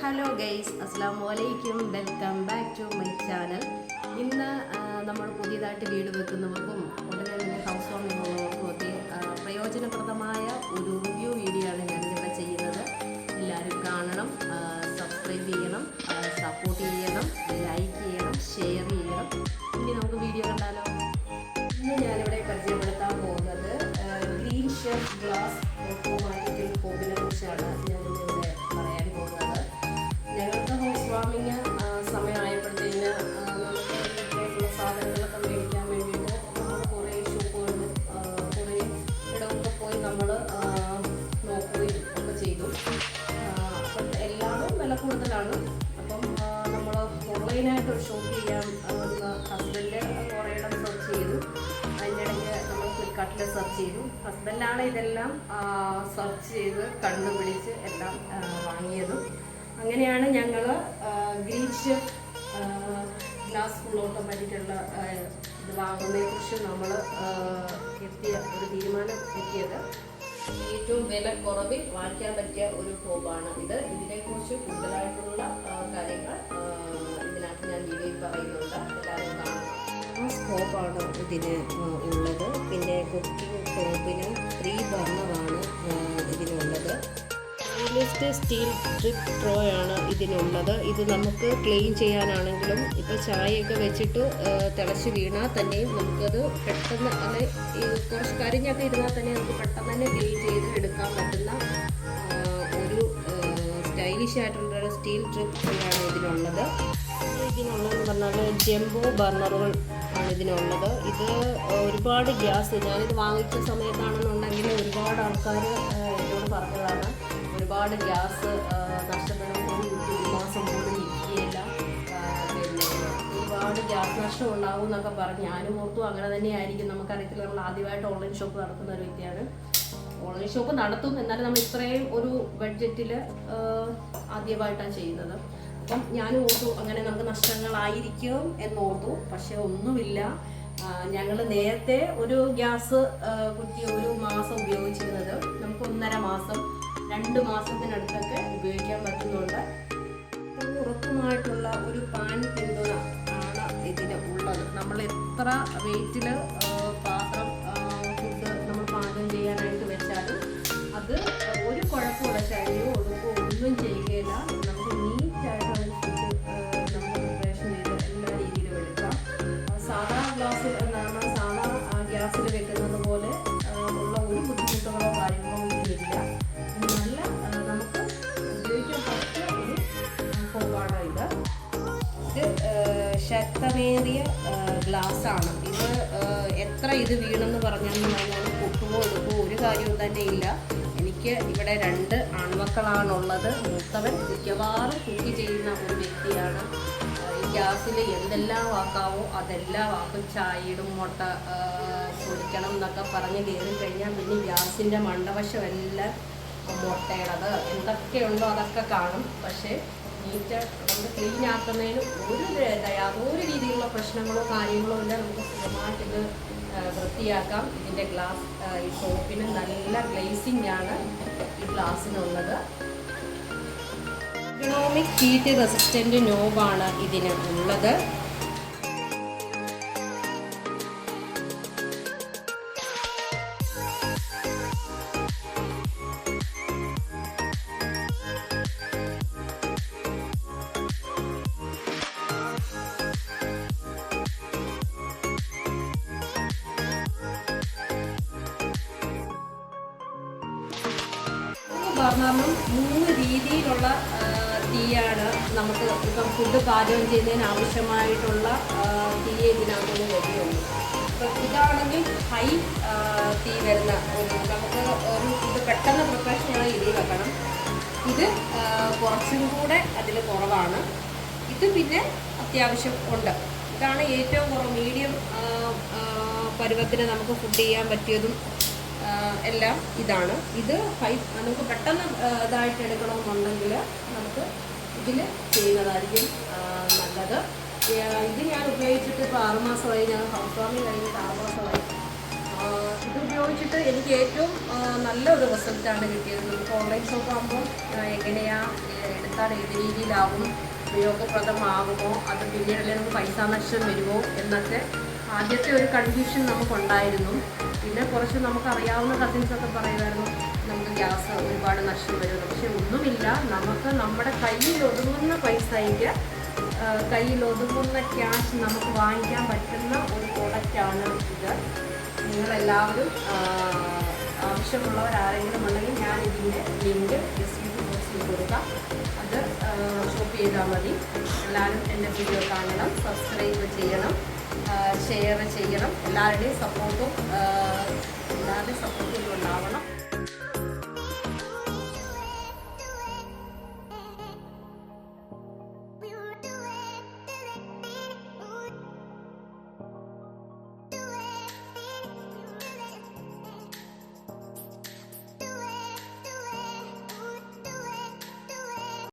Hello guys, അസ്സലാമു അലൈക്കും. Welcome back to my channel. ഇന്ന് നമ്മൾ പുതിയതായിട്ട് വീട് വെക്കുന്നവർക്കും ഉടനെ തന്നെ ഹൗസ് വാമിങ്ങുള്ളവർക്കും ഒക്കെ പ്രയോജനപ്രദമായ ഒരു റിവ്യൂ വീഡിയോ ആണ് ഞാനിവിടെ ചെയ്യുന്നത്. എല്ലാവരും കാണണം, സബ്സ്ക്രൈബ് ചെയ്യണം, സപ്പോർട്ട് ചെയ്യണം, ലൈക്ക് ചെയ്യണം, ഷെയർ ചെയ്യണം. ഇനി നമുക്ക് വീഡിയോ കണ്ടാലോ. ഇന്ന് ഞാനിവിടെ പരിചയപ്പെടുത്താൻ പോകുന്നത് ഗ്രീൻ ഷെഫ് ഗ്ലാസ് ഓട്ടോമാറ്റിക്കൽ ഹോബിനെ കുറിച്ചാണ് ഞാനിവിടെ പറയാൻ പോകുന്നത്. ഞങ്ങൾക്ക് ഹൗസ് വാമിങ് സമയമായപ്പോഴത്തേന് നമുക്ക് വീട്ടിലേക്കുള്ള സാധനങ്ങളൊക്കെ മേടിക്കാൻ വേണ്ടിയിട്ട് നമ്മൾ കുറേ ഷോപ്പുകളിൽ കുറേ ഇടമൊക്കെ പോയി നമ്മൾ നോക്കുകയും ഒക്കെ ചെയ്തു. അപ്പം എല്ലാവരും വില കൂടുതലാണ്. അപ്പം നമ്മൾ ഓൺലൈനായിട്ട് ഒരു ഷോപ്പ് ചെയ്യാൻ ഹസ്ബൻഡ് കുറേ ഇടം സെർച്ച് ചെയ്തു. അതിനിടയ്ക്ക് നമ്മൾ ഫ്ലിപ്കാർട്ടിൽ സെർച്ച് ചെയ്തു. ഹസ്ബൻഡാണ് ഇതെല്ലാം സെർച്ച് ചെയ്ത് കണ്ടുപിടിച്ച് എല്ലാം വാങ്ങിയതും. അങ്ങനെയാണ് ഞങ്ങൾ ഗ്രീൻ ഷെഫ് ഗ്ലാസ് ഫുൾ ഓട്ടോമാറ്റിക്കുള്ള ഇത് വാങ്ങുന്നതിനെക്കുറിച്ച് നമ്മൾ ഒരു തീരുമാനം എത്തിയത്. ഏറ്റവും വില കുറവിൽ വാങ്ങിക്കാൻ പറ്റിയ ഒരു ഹോബാണ് ഇത്. ഇതിനെക്കുറിച്ച് കൂടുതലായിട്ടുള്ള കാര്യങ്ങൾ ഇതിനകത്ത് ഞാൻ വീഡിയോയിൽ പറയുന്നുണ്ട്. എല്ലാവരും കാണണം. സ്കോപ്പാണ് ഇതിന് ഉള്ളത്. പിന്നെ കുക്കിംഗ് ടോപ്പിന് 3 ബർണറാണ് ഇതിനുള്ളത്. സ്റ്റീൽ ട്രിപ്പ് ട്രോയാണ് ഇതിനുള്ളത്. ഇത് നമുക്ക് ക്ലീൻ ചെയ്യാനാണെങ്കിലും ഇപ്പോൾ ചായയൊക്കെ വെച്ചിട്ട് തിളച്ച് വീണാൽ തന്നെയും നമുക്കത് പെട്ടെന്ന് കുറച്ച് കരിഞ്ഞൊക്കെ ഇരുന്നാൽ തന്നെ നമുക്ക് പെട്ടെന്ന് തന്നെ ക്ലീൻ ചെയ്ത് എടുക്കാൻ പറ്റുന്ന ഒരു സ്റ്റൈലിഷ് ആയിട്ടുള്ളൊരു സ്റ്റീൽ ട്രിപ്പ് ട്രോയാണ് ഇതിനുള്ളത്. ഇതിനുള്ളതെന്ന് പറഞ്ഞാൽ ജംബോ ബർണറുകൾ ആണ് ഇതിനുള്ളത്. ഇത് ഒരുപാട് ഗ്യാസ്, ഞാനിത് വാങ്ങിച്ച സമയത്താണെന്നുണ്ടെങ്കിൽ ഒരുപാട് ആൾക്കാർ എന്നോട് പറഞ്ഞതാണ് ഒരുപാട് ഗ്യാസ് നഷ്ടപ്പെടും, ഒരു മാസം പോലും ഇരിക്കുകയില്ല, പിന്നെ ഒരുപാട് ഗ്യാസ് നഷ്ടം ഉണ്ടാവും എന്നൊക്കെ പറഞ്ഞ് ഞാനും ഓർത്തു അങ്ങനെ തന്നെയായിരിക്കും. നമുക്കറിയത്തില്ല, നമ്മൾ ആദ്യമായിട്ട് ഓൺലൈൻ ഷോപ്പ് നടത്തുന്ന ഒരു വ്യക്തിയാണ്. ഓൺലൈൻ ഷോപ്പ് നടത്തും, എന്നാലും നമ്മൾ ഇത്രയും ഒരു ബഡ്ജറ്റിൽ ആദ്യമായിട്ടാണ് ചെയ്യുന്നത്. അപ്പം ഞാനും ഓർത്തു അങ്ങനെ നമുക്ക് നഷ്ടങ്ങളായിരിക്കും എന്നോർത്തു. പക്ഷെ ഒന്നുമില്ല. ഞങ്ങൾ നേരത്തെ ഒരു ഗ്യാസ് കുറ്റി ഒരു മാസം ഉപയോഗിച്ചിരുന്നത് നമുക്ക് 1.5 മാസം 2 മാസത്തിനടുത്തൊക്കെ ഉപയോഗിക്കാൻ പറ്റുന്നുണ്ട്. ഉറപ്പുമായിട്ടുള്ള ഒരു പാൻ പിന്തുണ ആണ് ഇതിന് ഉള്ളത്. നമ്മൾ എത്ര വെയിറ്റിൽ പാത്രം ഫുഡ് നമ്മൾ പാചകം ചെയ്യാനായിട്ട് വെച്ചാലും അത് ഒരു കുഴപ്പമില്ല, ചരിയോ ഒടുക്കോ ഒന്നും ചെയ്യുകയില്ല. നമുക്ക് നീറ്റായിട്ട് ഫുഡ് നമുക്ക് പ്രിപ്പറേഷൻ ചെയ്ത് എല്ലാ രീതിയിലും എടുക്കാം. സാധാ ഗ്ലാസ്സിൽ സാധാ ഗ്യാസിൽ വെക്കുന്നത് പോലെ ഉള്ള ഒരു ബുദ്ധിമുട്ടുകളോ കാര്യങ്ങളോ ഇതിലില്ല. നല്ല നമുക്ക് ഉപയോഗിക്കാൻ പറ്റിയ ഒരു ഹോബാണ് ഇത്. ശക്തമേറിയ ഗ്ലാസ്സാണ് ഇത്. എത്ര ഇത് വീണെന്ന് പറഞ്ഞാലും പൊട്ടുമോ എടുക്കുമോ ഒരു കാര്യവും തന്നെ ഇല്ല. എനിക്ക് ഇവിടെ 2 ആൺമക്കളാണുള്ളത്. മൂത്തവൻ മിക്കവാറും കുക്ക് ചെയ്യുന്ന ഒരു വ്യക്തിയാണ്. ഈ ഗ്യാസിൽ എന്തെല്ലാം ആക്കാവോ അതെല്ലാം ആക്കും. ചായയിടും, മുട്ട പൊരിക്കണം എന്നൊക്കെ പറഞ്ഞ് കയറി കഴിഞ്ഞാൽ പിന്നെ ഗ്യാസിൻ്റെ മണ്ടവശമെല്ലാം മുട്ടയുടേത് എന്തൊക്കെയുണ്ടോ അതൊക്കെ കാണും. പക്ഷേ നീറ്റായിട്ട് നമുക്ക് ക്ലീൻ ആക്കുന്നതിന് യാതൊരു രീതിയിലുള്ള പ്രശ്നങ്ങളോ കാര്യങ്ങളോ ഇല്ല. നമുക്ക് സുഖമായിട്ടിത് വൃത്തിയാക്കാം. ഇതിൻ്റെ ഗ്ലാസ് ഈ സോപ്പിന് നല്ല ഗ്ലേസിംഗ് ആണ് ഈ ഗ്ലാസ്സിനുള്ളത്. എക്കണോമിക് ഹീറ്റ് റെസിസ്റ്റൻ്റ് നോബാണ് ഇതിന് ഉള്ളത്. ബർണറിനും 3 രീതിയിലുള്ള തീയാണ് നമുക്ക് ഇപ്പം ഫുഡ് പാചകം ചെയ്യുന്നതിന് ആവശ്യമായിട്ടുള്ള തീ ഇതിനകത്തുനിന്ന് വരികയുള്ളൂ. ഇപ്പം ഇതാണെങ്കിൽ ഹൈ തീ വരുന്ന നമുക്ക് ഒരു ഇത് പെട്ടെന്ന് പ്രിപ്പറേഷൻ ചെയ്യണ രീതിയിൽ വെക്കണം. ഇത് കുറച്ചും കൂടെ അതിൽ കുറവാണ്. ഇത് പിന്നെ അത്യാവശ്യം ഉണ്ട്. ഇതാണ് ഏറ്റവും കുറവ്. മീഡിയം പരുവത്തിന് നമുക്ക് ഫുഡ് ചെയ്യാൻ പറ്റിയതും എല്ലാം ഇതാണ്. ഇത് നമുക്ക് പെട്ടെന്ന് ഇതായിട്ട് എടുക്കണമെന്നുണ്ടെങ്കിൽ നമുക്ക് ഇതിൽ ചെയ്യുന്നതായിരിക്കും നല്ലത്. ഇത് ഞാൻ ഉപയോഗിച്ചിട്ട് ഇപ്പോൾ 6 മാസമായി. ഞാൻ ഹൗസ് വാമിങ് കഴിഞ്ഞിട്ട് 6 മാസമായി. ഇത് ഉപയോഗിച്ചിട്ട് എനിക്ക് ഏറ്റവും നല്ലൊരു റിസൾട്ടാണ് കിട്ടിയത്. നമുക്ക് ഓൺലൈൻ ഷോപ്പ് ആകുമ്പോൾ എങ്ങനെയാണ് എടുത്താൽ ഏത് രീതിയിലാവും, ഉപയോഗപ്രദമാകുമോ, അത് പിന്നീട് നമുക്ക് പൈസ നഷ്ടം വരുമോ എന്നൊക്കെ ആദ്യത്തെ ഒരു കൺഫ്യൂഷൻ നമുക്കുണ്ടായിരുന്നു. പിന്നെ കുറച്ച് നമുക്കറിയാവുന്ന കസിൻസൊക്കെ പറയുമായിരുന്നു നമുക്ക് ഗ്യാസ് ഒരുപാട് നഷ്ടം വരുന്നു. പക്ഷെ ഒന്നുമില്ല, നമുക്ക് നമ്മുടെ കയ്യിൽ ഒതുങ്ങുന്ന പൈസയ്ക്ക് കയ്യിൽ ഒതുങ്ങുന്ന ക്യാഷ് നമുക്ക് വാങ്ങിക്കാൻ പറ്റുന്ന ഒരു പ്രോഡക്റ്റാണ് ഇത്. നിങ്ങളെല്ലാവരും ആവശ്യമുള്ളവരാരെങ്കിലും ഉണ്ടെങ്കിൽ ഞാൻ ഇതിൻ്റെ ലിങ്ക് ഡിസ്ക്രിപ്ഷൻ ബോക്സിൽ കൊടുക്കാം. അത് ഷോപ്പ് ചെയ്താൽ മതി. എല്ലാവരും എൻ്റെ വീഡിയോ കാണണം, സബ്സ്ക്രൈബ് ചെയ്യണം, ഷെയർ ചെയ്യണം. എല്ലാവരുടെയും സപ്പോർട്ടും ഉണ്ടാവണം.